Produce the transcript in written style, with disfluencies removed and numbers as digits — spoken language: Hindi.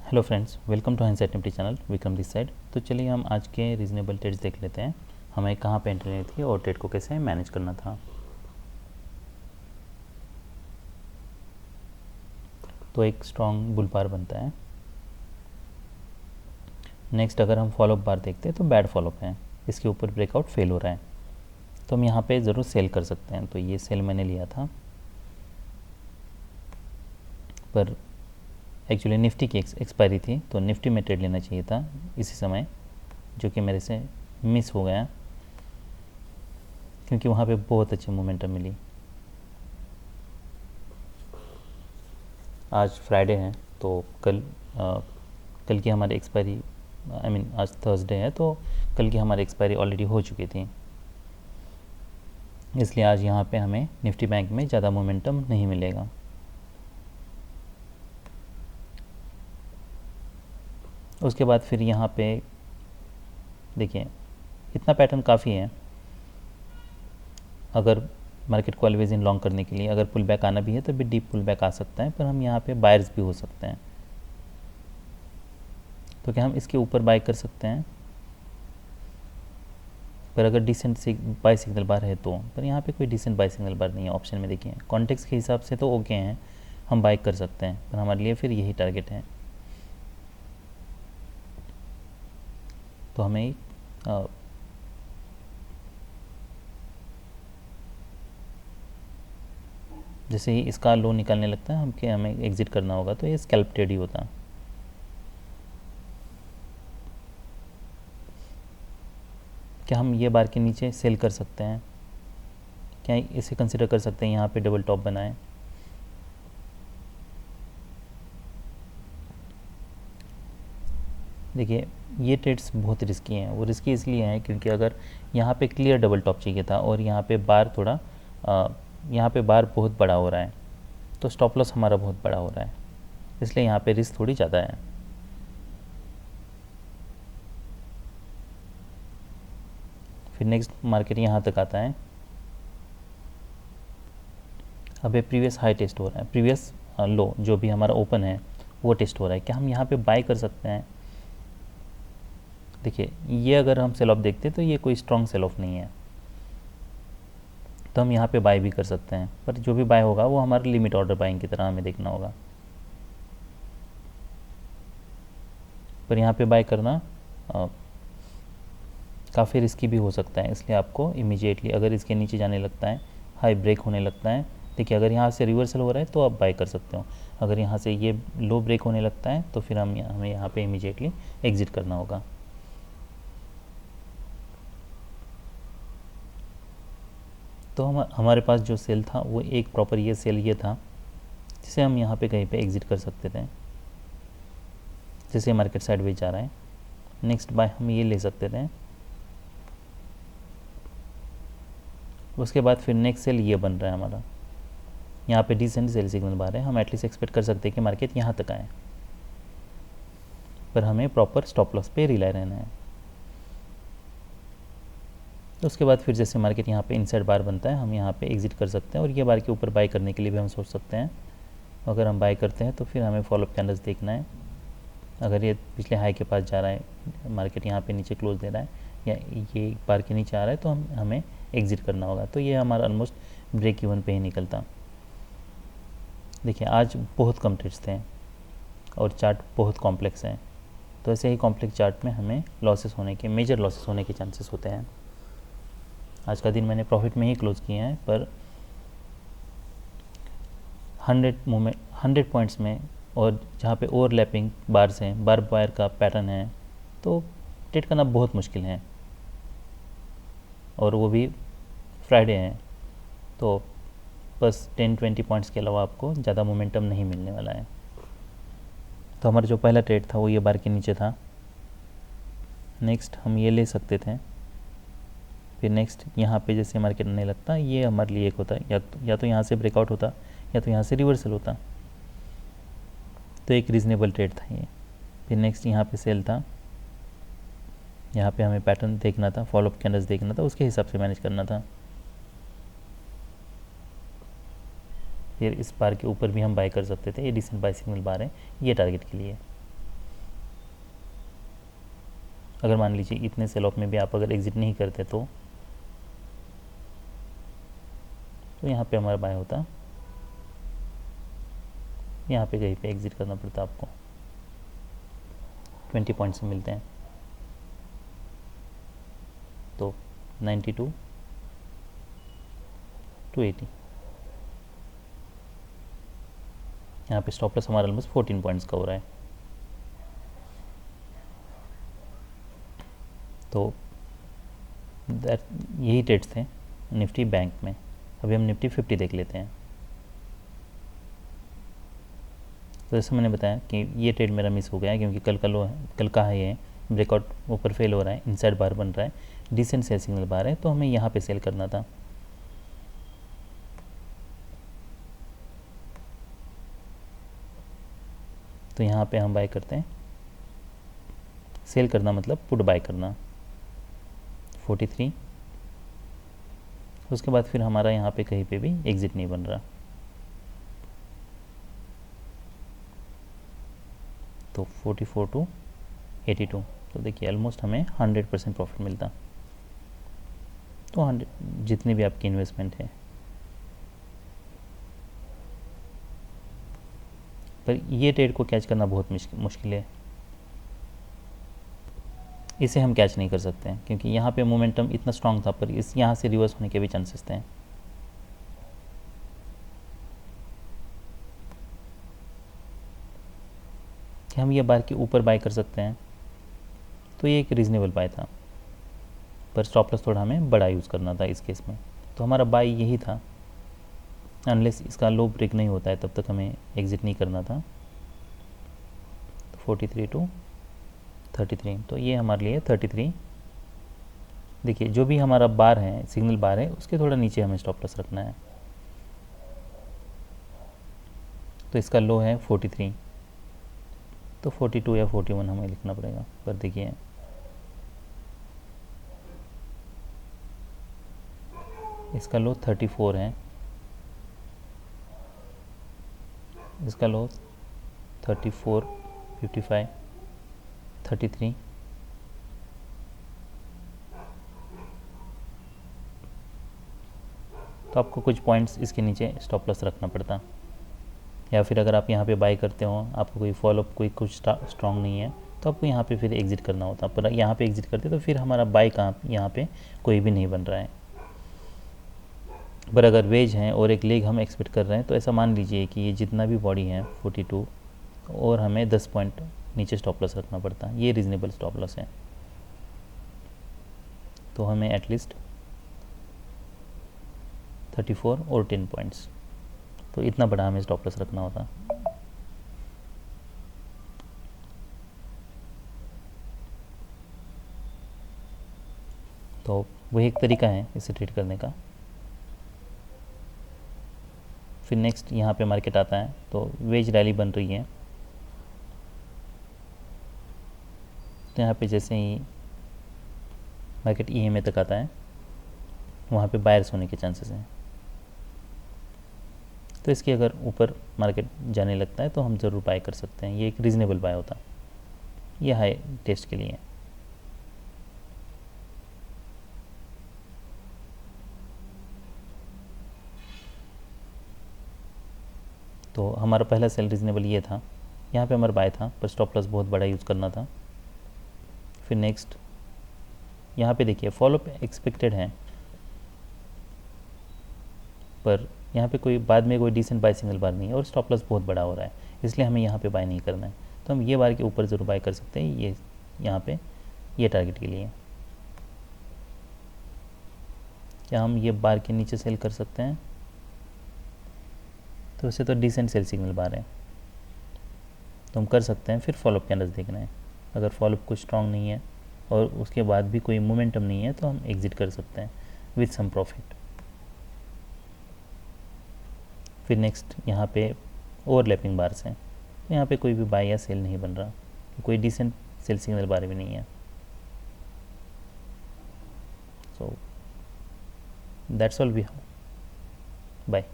Hello friends, welcome to Hindsight Nifty channel. Vikram this side. तो चलिए हम आज के रीजनेबल ट्रेड्स देख लेते हैं, हमें कहाँ पे एंट्री लेनी थी और ट्रेड को कैसे मैनेज करना था। तो एक स्ट्रॉन्ग बुल बार बनता है। नेक्स्ट अगर हम फॉलोअप बार देखते हैं तो बैड फॉलोअप है, इसके ऊपर ब्रेकआउट फेल हो रहा है, तो हम यहाँ पे ज़रूर सेल कर सकते हैं। तो ये सेल मैंने लिया था, पर एक्चुअली निफ्टी की एक्सपायरी थी, तो निफ्टी में ट्रेड लेना चाहिए था इसी समय, जो कि मेरे से मिस हो गया क्योंकि वहाँ पे बहुत अच्छी मोमेंटम मिली। आज फ्राइडे है, तो कल की हमारी एक्सपायरी, आज थर्सडे है, तो कल की हमारी एक्सपायरी ऑलरेडी हो चुकी थी, इसलिए आज यहाँ पे हमें निफ्टी बैंक में ज़्यादा मोमेंटम नहीं मिलेगा। उसके बाद फिर यहाँ पे देखिए, इतना पैटर्न काफ़ी है अगर मार्केट को ऑलवेज इन लॉन्ग करने के लिए। अगर पुल बैक आना भी है तो भी डीप पुल बैक आ सकता है, पर हम यहाँ पे बायर्स भी हो सकते हैं, तो क्या हम इसके ऊपर बाय कर सकते हैं, पर अगर डिसेंट बाय सिग्नल बार है तो। पर यहाँ पे कोई डिसेंट बाय सिग्नल बार नहीं है ऑप्शन में। देखिए कॉन्टेक्स्ट के हिसाब से तो ओके हैं, हम बाय कर सकते हैं, पर हमारे लिए फिर यही टारगेट है। तो हमें जैसे ही इसका लो निकालने लगता है हमें एग्जिट करना होगा, तो ये स्कैल्प ट्रेड ही होता। क्या हम ये बार के नीचे सेल कर सकते हैं? क्या इसे कंसिडर कर सकते हैं यहाँ पे डबल टॉप बनाए? देखिए ये ट्रेड्स बहुत रिस्की हैं। वो रिस्की इसलिए हैं क्योंकि अगर यहाँ पे क्लियर डबल टॉप चाहिए था और यहाँ पे बार थोड़ा यहाँ पे बार बहुत बड़ा हो रहा है, तो स्टॉप लॉस हमारा बहुत बड़ा हो रहा है, इसलिए यहाँ पे रिस्क थोड़ी ज़्यादा है। फिर नेक्स्ट मार्केट यहाँ तक आता है। अब ये प्रीवियस हाई टेस्ट हो रहा है, प्रीवियस लो जो भी हमारा ओपन है वो टेस्ट हो रहा है। क्या हम यहाँ पे बाय कर सकते हैं? देखिए ये अगर हम सेल ऑफ देखते हैं तो ये कोई स्ट्रॉन्ग सेल ऑफ नहीं है, तो हम यहाँ पे बाय भी कर सकते हैं, पर जो भी बाय होगा वो हमारा लिमिट ऑर्डर बाइंग की तरह हमें देखना होगा। पर यहाँ पे बाय करना काफ़ी रिस्की भी हो सकता है, इसलिए आपको इमीडिएटली अगर इसके नीचे जाने लगता है, हाई ब्रेक होने लगता है, देखिए अगर यहाँ से रिवर्सल हो रहा है तो आप बाय कर सकते हो। अगर यहाँ से ये लो ब्रेक होने लगता है तो फिर हमें यहाँ पे इमीडिएटली एग्जिट करना होगा। तो हमारे पास जो सेल था वो एक प्रॉपर ये सेल ये था, जिसे हम यहाँ पे कहीं पे एग्जिट कर सकते थे, जैसे मार्केट साइडवेज जा रहा है। नेक्स्ट बाय हम ये ले सकते थे। उसके बाद फिर नेक्स्ट सेल ये बन रहा है हमारा, यहाँ पे डिसेंट सेल सिग्नल बार है, हम एटलीस्ट एक्सपेक्ट कर सकते हैं कि मार्केट यहाँ तक आए, पर हमें प्रॉपर स्टॉप लॉस पे रिलाई रहना है। तो उसके बाद फिर जैसे मार्केट यहाँ पे इनसाइड बार बनता है, हम यहाँ पे एग्जिट कर सकते हैं, और ये बार के ऊपर बाय करने के लिए भी हम सोच सकते हैं। अगर हम बाय करते हैं तो फिर हमें फॉलोअप कैंडल्स देखना है। अगर ये पिछले हाई के पास जा रहा है, मार्केट यहाँ पे नीचे क्लोज दे रहा है, या ये बार के नीचे आ रहा है, तो हमें एग्जिट करना होगा। तो ये हमारा ऑलमोस्ट ब्रेक इवन पे ही निकलता। देखिए आज बहुत कम ट्रेड्स थे और चार्ट बहुत कॉम्प्लेक्स है, तो ऐसे ही कॉम्प्लेक्स चार्ट में हमें लॉसेस होने के, मेजर लॉसेस होने के चांसेस होते हैं। आज का दिन मैंने प्रॉफिट में ही क्लोज किए हैं, पर 100 पॉइंट्स में, और जहाँ पे ओवरलैपिंग बार्स हैं, बार बायर का पैटर्न है, तो ट्रेड करना बहुत मुश्किल है, और वो भी फ्राइडे है, तो बस 10-20 पॉइंट्स के अलावा आपको ज़्यादा मोमेंटम नहीं मिलने वाला है। तो हमारा जो पहला ट्रेड था वो ये बार के नीचे था। नेक्स्ट हम ये ले सकते थे। फिर नेक्स्ट यहाँ पे जैसे मार्केट नहीं लगता, ये हमारे लिए एक होता, या तो यहाँ से ब्रेकआउट होता, या तो यहाँ से रिवर्सल होता, तो एक रीज़नेबल ट्रेड था ये। फिर नेक्स्ट यहाँ पे सेल था, यहाँ पे हमें पैटर्न देखना था, फॉलोअप कैंडल्स देखना था, उसके हिसाब से मैनेज करना था। फिर इस बार के ऊपर भी हम बाय कर सकते थे, ये डिसेंट बाय सिग्नल बार है, ये टारगेट के लिए। अगर मान लीजिए इतने सेल ऑफ में भी आप अगर एग्जिट नहीं करते तो यहाँ पे हमारा बाय होता, यहाँ पे कहीं पे एग्जिट करना पड़ता आपको। 20 पॉइंट्स मिलते हैं, तो 92 to 80। यहाँ पे स्टॉप लॉस हमारा ऑलमोस्ट 14 पॉइंट्स का हो रहा है। तो यही ट्रेड्स थे निफ्टी बैंक में। अभी हम निफ्टी 50 देख लेते हैं। तो जैसे मैंने बताया कि ये ट्रेड मेरा मिस हो गया है क्योंकि कल का लो है, कल का हाई है, ब्रेकआउट ऊपर फेल हो रहा है, इनसाइड बार बन रहा है, डिसेंट सेल सिग्नल बार है, तो हमें यहाँ पे सेल करना था। तो यहाँ पे हम बाय करते हैं। सेल करना मतलब पुट बाय करना 43। उसके बाद फिर हमारा यहाँ पे कहीं पे भी एग्जिट नहीं बन रहा, तो 44 to 82। तो देखिए ऑलमोस्ट हमें 100% प्रॉफिट मिलता। तो 100 जितनी भी आपकी इन्वेस्टमेंट है, पर ये ट्रेड को कैच करना बहुत मुश्किल है। इसे हम कैच नहीं कर सकते हैं क्योंकि यहाँ पे मोमेंटम इतना स्ट्रांग था, पर इस यहाँ से रिवर्स होने के भी चांसेस थे। कि हम ये बार के ऊपर बाय कर सकते हैं, तो ये एक रीज़नेबल बाय था, पर स्टॉप लॉस थोड़ा हमें बड़ा यूज़ करना था इस केस में। तो हमारा बाय यही था, अनलेस इसका लो ब्रेक नहीं होता है तब तक हमें एग्जिट नहीं करना था। तो 43 to 33, तो ये हमारे लिए 33। देखिए जो भी हमारा बार है, सिग्नल बार है, उसके थोड़ा नीचे हमें स्टॉप लॉस रखना है। तो इसका लो है 43, तो 42 या 41 हमें लिखना पड़ेगा। पर देखिए इसका लो 34 है, इसका लो 34, 55, 33। तो आपको कुछ पॉइंट्स इसके नीचे स्टॉप लॉस रखना पड़ता, या फिर अगर आप यहाँ पे बाय करते हो, आपको कोई फॉलोअप कोई कुछ स्ट्रॉन्ग नहीं है, तो आपको यहाँ पे फिर एग्जिट करना होता। पर यहाँ पे एग्जिट करते तो फिर हमारा बाय कहाँ, यहाँ पे कोई भी नहीं बन रहा है। पर अगर वेज हैं और एक लेग हम एक्सपेक्ट कर रहे हैं, तो ऐसा मान लीजिए कि ये जितना भी बॉडी है 42, और हमें 10 पॉइंट नीचे स्टॉप लॉस रखना पड़ता। ये रीज़नेबल स्टॉप लॉस है। तो हमें एटलीस्ट 34 और 10 पॉइंट्स, तो इतना बड़ा हमें स्टॉप लॉस रखना होता। तो वही एक तरीका है इसे ट्रेड करने का। फिर नेक्स्ट यहाँ पे मार्केट आता है, तो वेज रैली बन रही है। तो यहाँ पे जैसे ही मार्केट EMA तक आता है, वहाँ पे बायर्स होने के चांसेस हैं। तो इसके अगर ऊपर मार्केट जाने लगता है तो हम ज़रूर बाय कर सकते हैं। ये एक रीज़नेबल बाय होता, ये हाई टेस्ट के लिए। तो हमारा पहला सेल रीज़नेबल ये था, यहाँ पे हमारा बाय था, पर स्टॉप लॉस बहुत बड़ा यूज़ करना था। फिर नेक्स्ट यहाँ पे देखिए फॉलोअप एक्सपेक्टेड है, पर यहाँ पे कोई बाद में कोई डिसेंट बाय सिग्नल बार नहीं है, और स्टॉप लॉस बहुत बड़ा हो रहा है, इसलिए हमें यहाँ पे बाय नहीं करना है। तो हम ये बार के ऊपर ज़रूर बाय कर सकते हैं, ये यहाँ पे ये टारगेट के लिए। क्या हम ये बार के नीचे सेल कर सकते हैं? तो वैसे तो डिसेंट सेल सिग्नल बार है, तो हम कर सकते हैं। फिर फॉलोअप कैंडल्स देखना है। अगर फॉलोअप कुछ स्ट्रॉन्ग नहीं है और उसके बाद भी कोई मोमेंटम नहीं है, तो हम एग्जिट कर सकते हैं विथ सम प्रॉफिट। फिर नेक्स्ट यहाँ पे ओवरलैपिंग बार्स हैं, तो यहाँ पे कोई भी बाय या सेल नहीं बन रहा, कोई डिसेंट सेल सिग्नल बार भी नहीं है। So that's all we have. Bye.